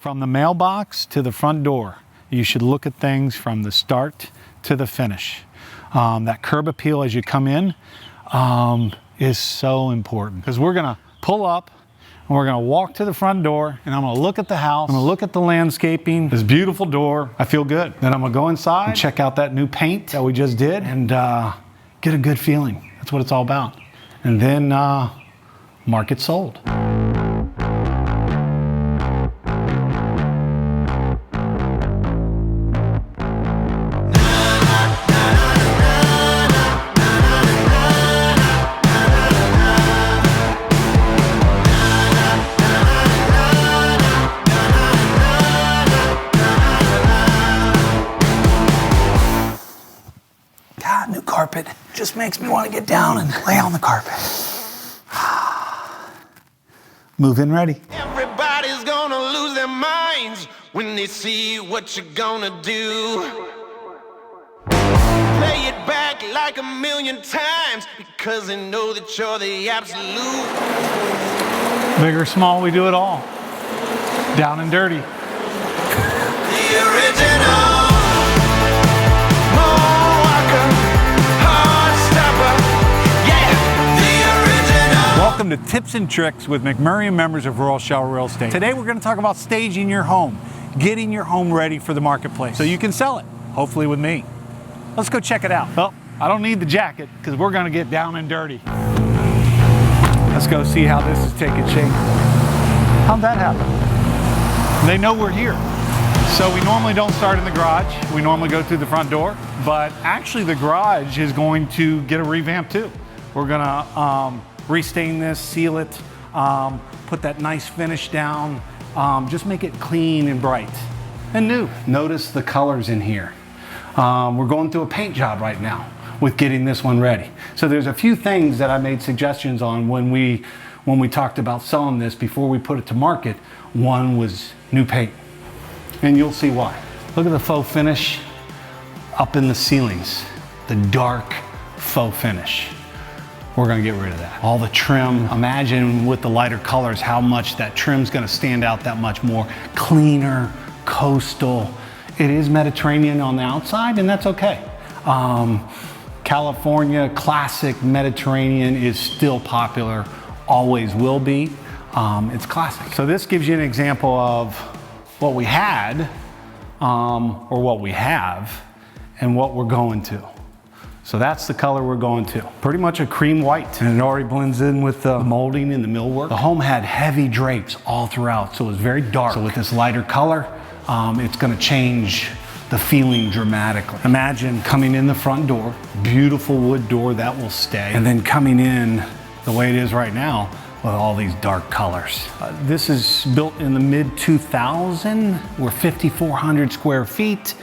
From the mailbox to the front door, you should look at things from the start to the finish. That curb appeal as you come in is so important, because we're gonna pull up and we're gonna walk to the front door, and I'm gonna look at the house, I'm gonna look at the landscaping, this beautiful door. I feel good. Then I'm gonna go inside and check out that new paint that we just did and get a good feeling. That's what it's all about. And then market sold. God, new carpet just makes me want to get down and lay on the carpet. Move in ready. Everybody's gonna lose their minds when they see what you're gonna do. Play it back like a million times because they know that you're the absolute. Big or small, we do it all. Down and dirty. The original. Welcome to Tips and Tricks with McMurray and Members of Swfl Real Estate. Today we're going to talk about staging your home, getting your home ready for the marketplace so you can sell it, hopefully with me. Let's go check it out. Well, I don't need the jacket because we're going to get down and dirty. Let's go see how this is taking shape. How'd that happen? They know we're here. So we normally don't start in the garage. We normally go through the front door, but actually the garage is going to get a revamp too. We're going to restain this, seal it, put that nice finish down, just make it clean and bright and new. Notice the colors in here. We're going through a paint job right now with getting this one ready. So there's a few things that I made suggestions on when we talked about selling this before we put it to market. One was new paint, and you'll see why. Look at the faux finish up in the ceilings, the dark faux finish. We're gonna get rid of that. All the trim, imagine with the lighter colors how much that trim's gonna stand out that much more. Cleaner, coastal. It is Mediterranean on the outside, and that's okay. California classic Mediterranean is still popular, always will be. It's classic. So this gives you an example of what we had, or what we have, and what we're going to. So that's the color we're going to. Pretty much a cream white, and it already blends in with the molding and the millwork. The home had heavy drapes all throughout, so it was very dark. So with this lighter color, it's gonna change the feeling dramatically. Imagine coming in the front door, beautiful wood door that will stay, and then coming in the way it is right now with all these dark colors. This is built in the mid-2000. We're 5,400 square feet.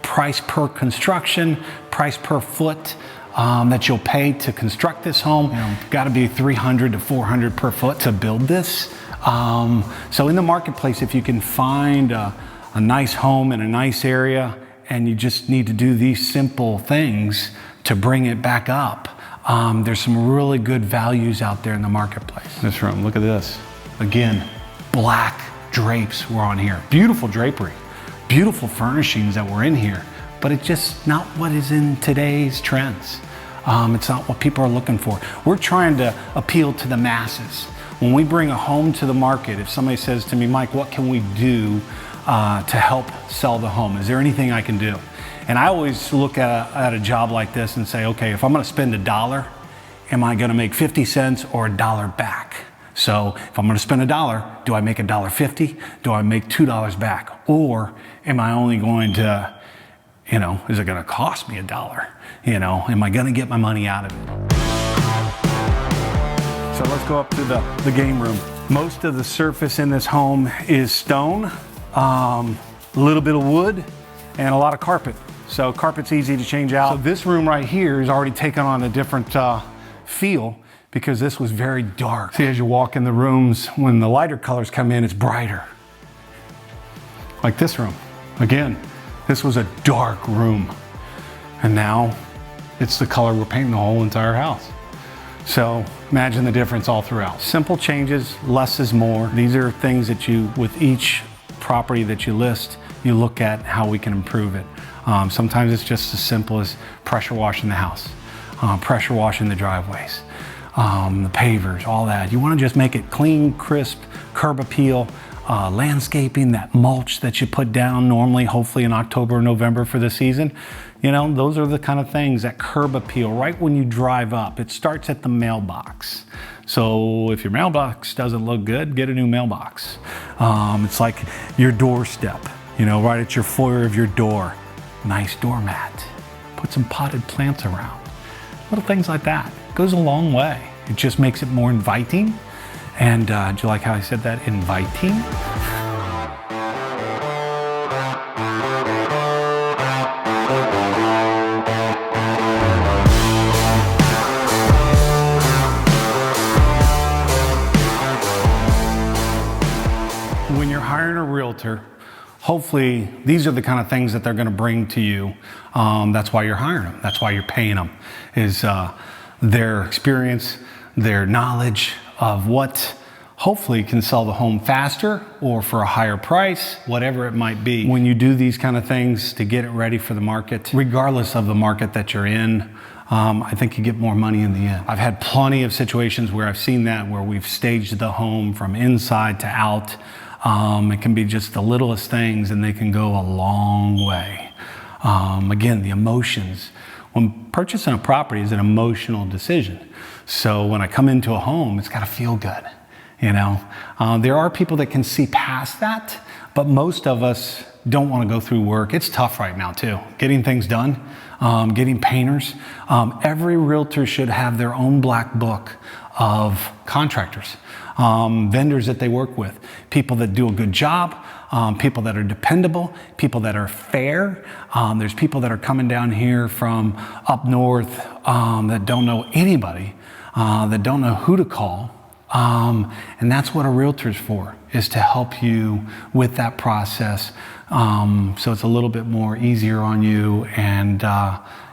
Price per construction, price per foot that you'll pay to construct this home. Got to be 300 to 400 per foot to build this. So in the marketplace, if you can find a nice home in a nice area, and you just need to do these simple things to bring it back up, there's some really good values out there in the marketplace. This room, look at this. Again, black drapes were on here. Beautiful drapery. Beautiful furnishings that were in here, but it's just not what is in today's trends. It's not what people are looking for. We're trying to appeal to the masses. When we bring a home to the market, if somebody says to me, Mike, what can we do to help sell the home? Is there anything I can do? And I always look at a job like this and say, okay, if I'm gonna spend $1, am I gonna make 50 cents or $1 back? So if I'm gonna spend $1, do I make $1.50? Do I make $2 back? Or am I only going to, is it gonna cost me $1? Am I gonna get my money out of it? So let's go up to the game room. Most of the surface in this home is stone, a little bit of wood, and a lot of carpet. So carpet's easy to change out. So this room right here is already taken on a different feel, because this was very dark. See, as you walk in the rooms, when the lighter colors come in, it's brighter. Like this room. Again, this was a dark room. And now it's the color we're painting the whole entire house. So imagine the difference all throughout. Simple changes, less is more. These are things that you, with each property that you list, you look at how we can improve it. Sometimes it's just as simple as pressure washing the house, pressure washing the driveways, the pavers, all that. You want to just make it clean, crisp, curb appeal, landscaping, that mulch that you put down normally, hopefully in October or November for the season. You know, those are the kind of things that curb appeal right when you drive up. It starts at the mailbox. So if your mailbox doesn't look good, get a new mailbox. It's like your doorstep, you know, right at your foyer of your door. Nice doormat. Put some potted plants around. Little things like that. Goes a long way. It just makes it more inviting. And do you like how I said that? Inviting? When you're hiring a realtor, hopefully these are the kind of things that they're going to bring to you. That's why you're hiring them. That's why you're paying them, is their experience, their knowledge of what hopefully can sell the home faster or for a higher price, whatever it might be. When you do these kind of things to get it ready for the market, regardless of the market that you're in, I think you get more money in the end. I've had plenty of situations where I've seen that, where we've staged the home from inside to out. It can be just the littlest things, and they can go a long way. Again, the emotions. When purchasing a property is an emotional decision. So when I come into a home, it's got to feel good. You know, there are people that can see past that, but most of us don't want to go through work. It's tough right now too, getting things done, getting painters. Every realtor should have their own black book of contractors, vendors that they work with, people that do a good job, people that are dependable, people that are fair. There's people that are coming down here from up north that don't know anybody, that don't know who to call. And that's what a realtor's for, is to help you with that process, so it's a little bit more easier on you and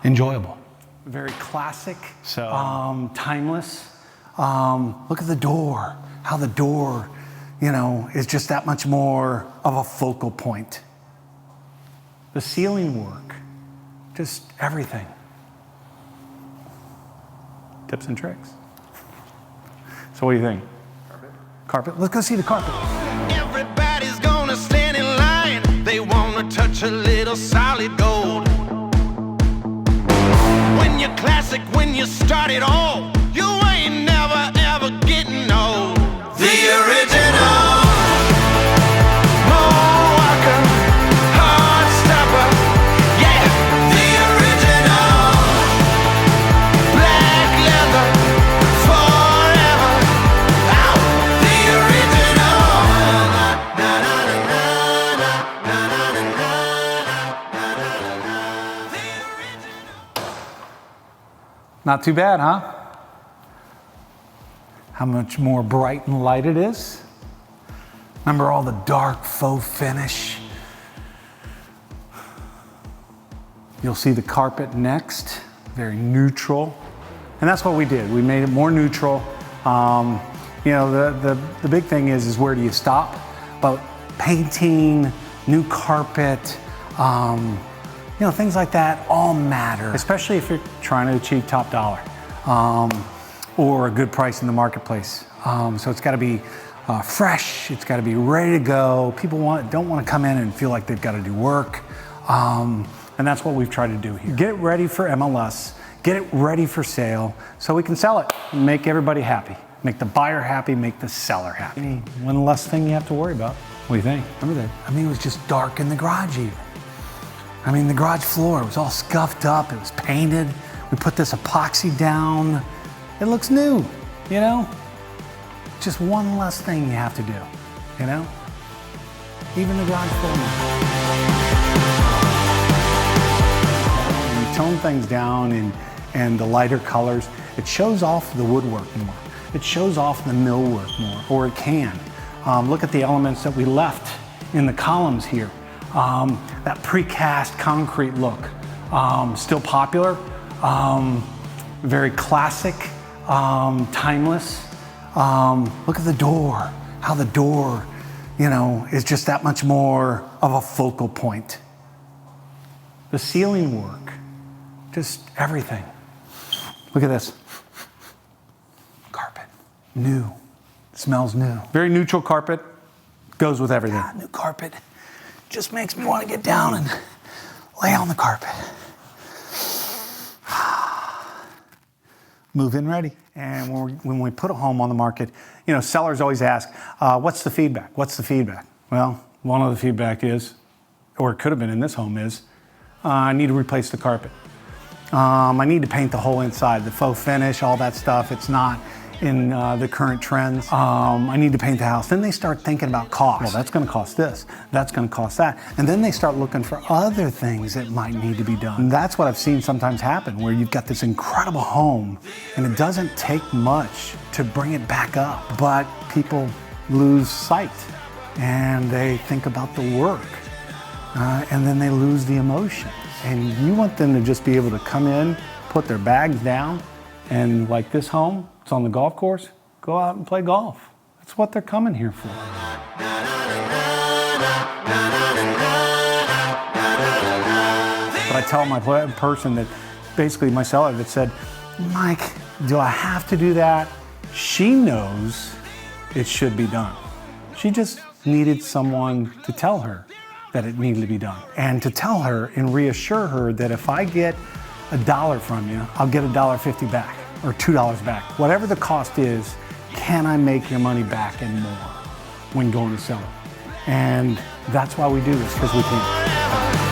enjoyable. Very classic, so timeless. Look at the door, how the door, you know, is just that much more of a focal point. The ceiling work, just everything. Tips and tricks. So what do you think? Carpet? Carpet? Let's go see the carpet. Everybody's gonna stand in line. They wanna touch a little solid gold. When you're classic, when you start it all, you ain't never ever getting old. The original Moroccan hard stopper. Yeah, the original black leather forever. Ow, the original. Na, na, na, na, na, na, na, na, na, na. The original. Not too bad, huh? How much more bright and light it is. Remember all the dark faux finish. You'll see the carpet next, very neutral. And that's what we did. We made it more neutral. You know, the big thing is where do you stop? But painting, new carpet, you know, things like that all matter, especially if you're trying to achieve top dollar. Or a good price in the marketplace. So it's got to be fresh. It's got to be ready to go. People don't want to come in and feel like they've got to do work. And that's what we've tried to do here. Get it ready for MLS. Get it ready for sale so we can sell it and make everybody happy. Make the buyer happy, make the seller happy. One less thing you have to worry about. What do you think? Remember that? I mean, it was just dark in the garage even. I mean, the garage floor was all scuffed up. It was painted. We put this epoxy down. It looks new, you know? Just one less thing you have to do, you know? Even the garage floor. When you tone things down and the lighter colors, it shows off the woodwork more. It shows off the millwork more, or it can. Look at the elements that we left in the columns here. That precast concrete look, still popular, very classic. Timeless. Look at the door, how the door is just that much more of a focal point. The ceiling work, just everything. Look at this. Carpet, new, smells new. Very neutral carpet, goes with everything. God, new carpet just makes me want to get down and lay on the carpet. Move-in ready. And when we put a home on the market, sellers always ask, what's the feedback? What's the feedback? Well, one of the feedback is, or it could have been in this home is, I need to replace the carpet. I need to paint the whole inside, the faux finish, all that stuff. It's not in the current trends. I need to paint the house. Then they start thinking about cost. Well, that's gonna cost this, that's gonna cost that. And then they start looking for other things that might need to be done. And that's what I've seen sometimes happen, where you've got this incredible home and it doesn't take much to bring it back up, but people lose sight and they think about the work and then they lose the emotion. And you want them to just be able to come in, put their bags down, and like this home, it's on the golf course, go out and play golf. That's what they're coming here for. But I tell my person that, basically my seller that said, Mike, do I have to do that? She knows it should be done. She just needed someone to tell her that it needed to be done. And to tell her and reassure her that if I get $1 from you, I'll get $1.50 back or $2 back. Whatever the cost is, can I make your money back and more when going to sell it? And that's why we do this, because we can.